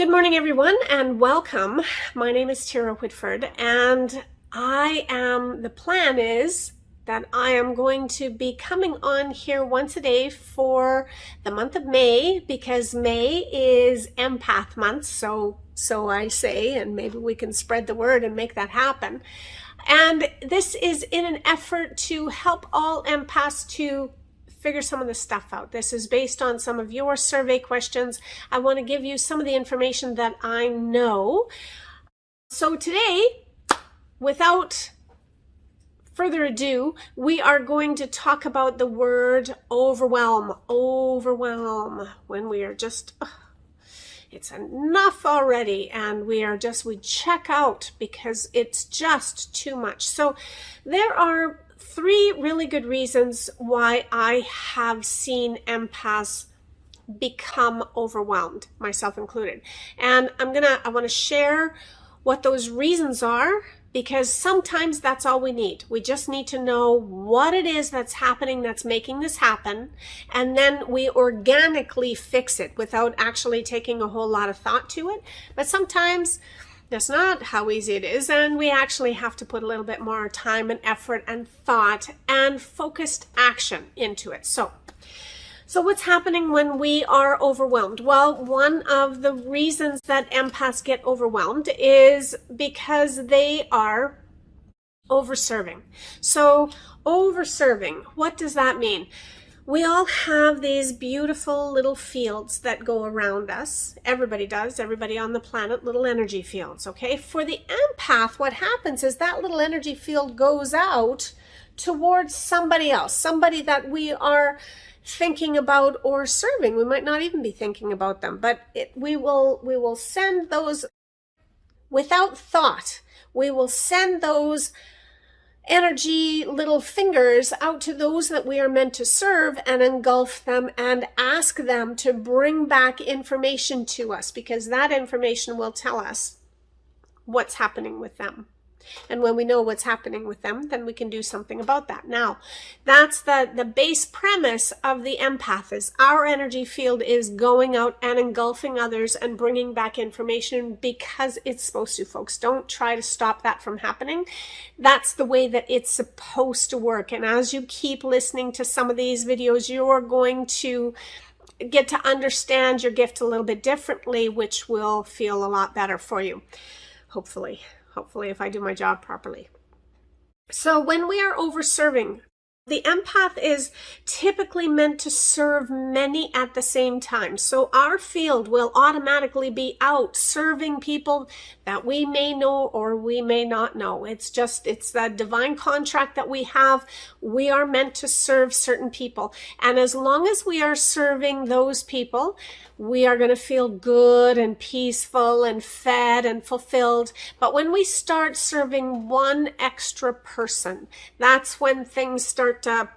Good morning, everyone, and welcome. My name is Tara Whitford, and the plan is that I am going to be coming on here once a day for the month of May, because May is Empath month, so I say, and maybe we can spread the word and make that happen. And this is in an effort to help all empaths to figure some of this stuff out. This is based on some of your survey questions. I want to give you some of the information that I know. So today, without further ado, we are going to talk about the word overwhelm. Overwhelm, when we are just, it's enough already, and we check out because it's just too much. So there are three really good reasons why I have seen empaths become overwhelmed, myself included. And I want to share what those reasons are, because sometimes that's all we need. We just need to know what it is that's happening that's making this happen, and then we organically fix it without actually taking a whole lot of thought to it. But sometimes that's not how easy it is, and we actually have to put a little bit more time and effort and thought and focused action into it. So what's happening when we are overwhelmed? Well, one of the reasons that empaths get overwhelmed is because they are overserving. So overserving, what does that mean? We all have these beautiful little fields that go around us. Everybody does, everybody on the planet, little energy fields, okay? For the empath, what happens is that little energy field goes out towards somebody else, somebody that we are thinking about or serving. We might not even be thinking about them, but we will send those without thought. We will send those energy little fingers out to those that we are meant to serve and engulf them and ask them to bring back information to us, because that information will tell us what's happening with them. And when we know what's happening with them, then we can do something about that. Now, that's the base premise of the empath, is our energy field is going out and engulfing others and bringing back information because it's supposed to, folks. Don't try to stop that from happening. That's the way that it's supposed to work. And as you keep listening to some of these videos, you're going to get to understand your gift a little bit differently, which will feel a lot better for you, hopefully, if I do my job properly. So when we are overserving, the empath is typically meant to serve many at the same time. So our field will automatically be out serving people that we may know or we may not know. It's that divine contract that we have. We are meant to serve certain people. And as long as we are serving those people, we are going to feel good and peaceful and fed and fulfilled. But when we start serving one extra person, that's when things start to,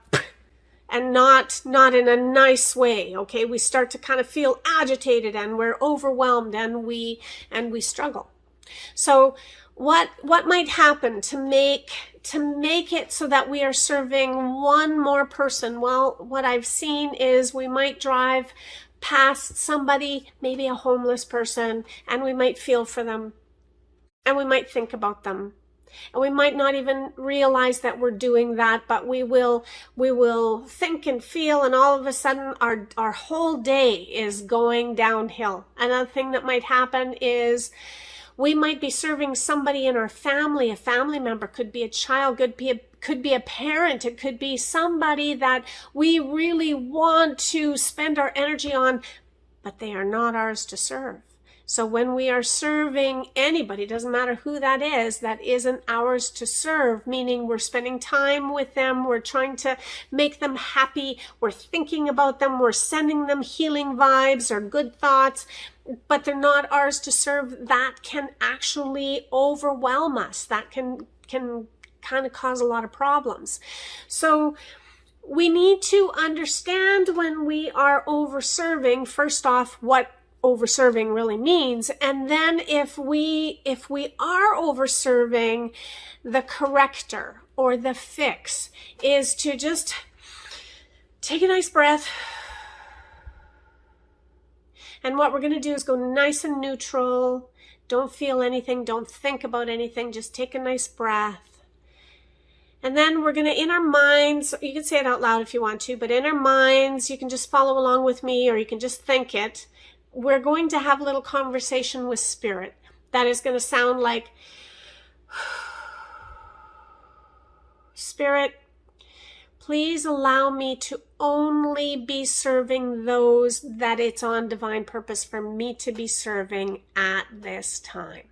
and not in a nice way, okay? We start to kind of feel agitated, and we're overwhelmed, and we struggle. So what might happen to make it so that we are serving one more person? Well, what I've seen is we might drive past somebody, maybe a homeless person, and we might feel for them, and we might think about them, and we might not even realize that we're doing that, but we will think and feel, and all of a sudden our whole day is going downhill. Another thing that might happen is we might be serving somebody in our family. A family member, could be a child, could be a parent, it could be somebody that we really want to spend our energy on, but they are not ours to serve. So when we are serving anybody, doesn't matter who that isn't ours to serve, meaning we're spending time with them, we're trying to make them happy, we're thinking about them, we're sending them healing vibes or good thoughts, but they're not ours to serve, that can actually overwhelm us. That can kind of cause a lot of problems. So we need to understand when we are overserving, first off, what overserving really means, and then if we are overserving, the corrector or the fix is to just take a nice breath And what we're going to do is go nice and neutral. Don't feel anything. Don't think about anything. Just take a nice breath. And then we're going to, in our minds, you can say it out loud if you want to, but in our minds, you can just follow along with me or you can just think it. We're going to have a little conversation with Spirit. That is going to sound like, Spirit, please allow me to only be serving those that it's on divine purpose for me to be serving at this time.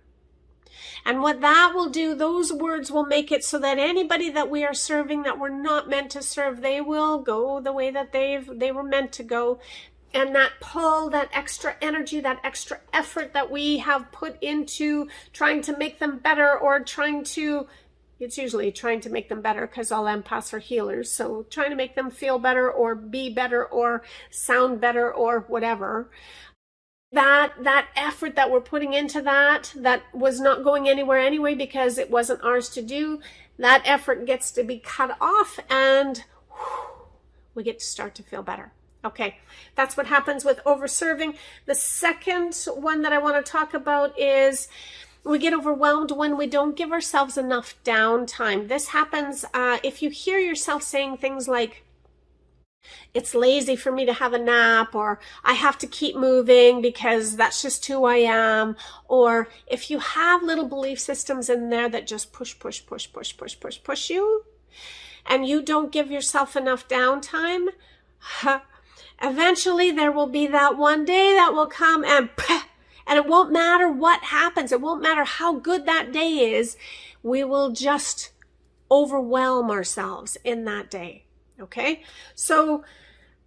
And what that will do, those words will make it so that anybody that we are serving that we're not meant to serve, they will go the way that they were meant to go. And that pull, that extra energy, that extra effort that we have put into trying to make them better or it's usually trying to make them better because all empaths are healers. So trying to make them feel better or be better or sound better or whatever. That effort that we're putting into that was not going anywhere anyway because it wasn't ours to do, that effort gets to be cut off and we get to start to feel better. Okay, that's what happens with over-serving. The second one that I want to talk about is we get overwhelmed when we don't give ourselves enough downtime. This happens if you hear yourself saying things like, it's lazy for me to have a nap, or I have to keep moving because that's just who I am. Or if you have little belief systems in there that just push you, and you don't give yourself enough downtime, eventually there will be that one day that will come and it won't matter what happens. It won't matter how good that day is. We will just overwhelm ourselves in that day. Okay? So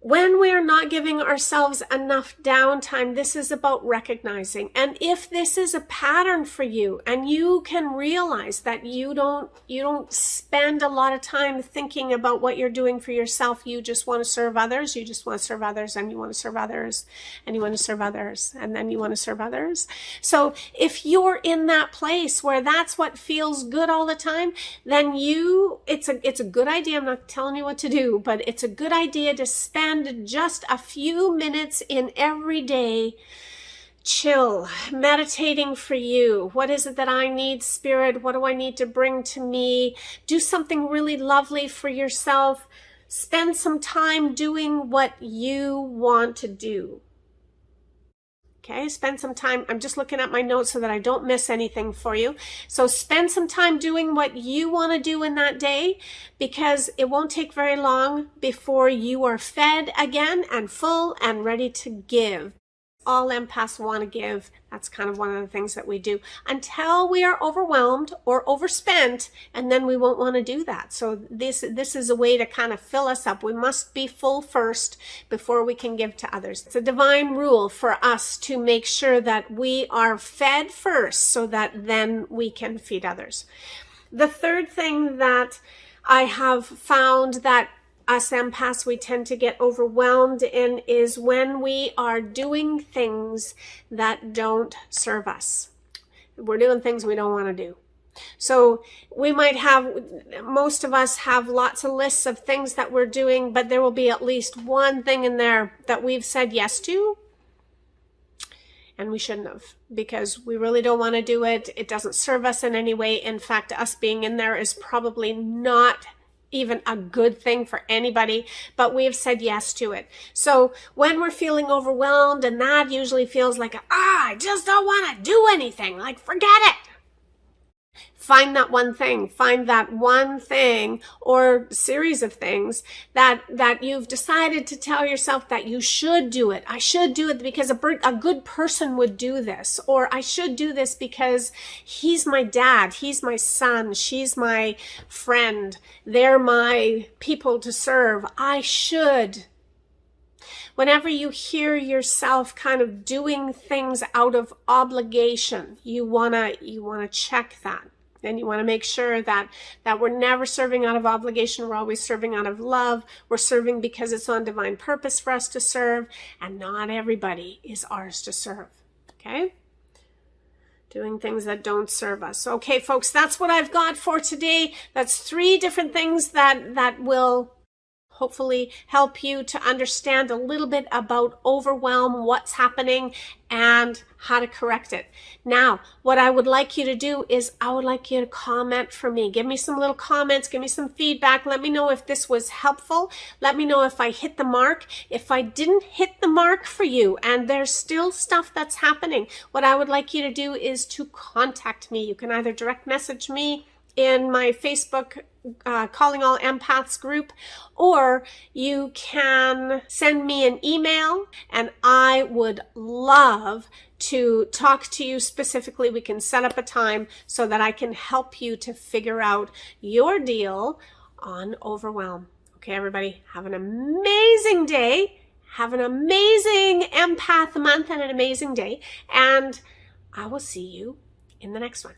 when we're not giving ourselves enough downtime, this is about recognizing. And if this is a pattern for you and you can realize that you don't spend a lot of time thinking about what you're doing for yourself, you just want to serve others, you just want to serve others, and you want to serve others, and you want to serve others, and then you want to serve others. So if you're in that place where that's what feels good all the time, then it's a good idea. I'm not telling you what to do, but it's a good idea to spend just a few minutes in every day chill, meditating for you. What is it that I need, Spirit? What do I need to bring to me? Do something really lovely for yourself. Spend some time doing what you want to do. Okay, spend some time. I'm just looking at my notes so that I don't miss anything for you. So spend some time doing what you want to do in that day, because it won't take very long before you are fed again and full and ready to give. All empaths want to give. That's kind of one of the things that we do until we are overwhelmed or overspent, and then we won't want to do that. So this is a way to kind of fill us up. We must be full first before we can give to others. It's a divine rule for us to make sure that we are fed first so that then we can feed others. The third thing that I have found that us empaths, we tend to get overwhelmed in is when we are doing things that don't serve us. We're doing things we don't want to do. So we might have, most of us have lots of lists of things that we're doing, but there will be at least one thing in there that we've said yes to, and we shouldn't have, because we really don't want to do it. It doesn't serve us in any way. In fact, us being in there is probably not even a good thing for anybody, but we have said yes to it. So when we're feeling overwhelmed, and that usually feels like, I just don't want to do anything, like forget it. Find that one thing, or series of things that you've decided to tell yourself that you should do it. I should do it because a good person would do this. Or I should do this because he's my dad, he's my son, she's my friend, they're my people to serve. I should. Whenever you hear yourself kind of doing things out of obligation, you wanna check that. And you want to make sure that we're never serving out of obligation. We're always serving out of love. We're serving because it's on divine purpose for us to serve. And not everybody is ours to serve. Okay? Doing things that don't serve us. Okay, folks, that's what I've got for today. That's 3 different things that will hopefully help you to understand a little bit about overwhelm, what's happening, and how to correct it. Now, what I would like you to do is I would like you to comment for me. Give me some little comments, give me some feedback. Let me know if this was helpful. Let me know if I hit the mark. If I didn't hit the mark for you and there's still stuff that's happening, what I would like you to do is to contact me. You can either direct message me in my Facebook Calling All Empaths group, or you can send me an email, and I would love to talk to you specifically. We can set up a time so that I can help you to figure out your deal on overwhelm. Okay, everybody, have an amazing day. Have an amazing empath month and an amazing day. And I will see you in the next one.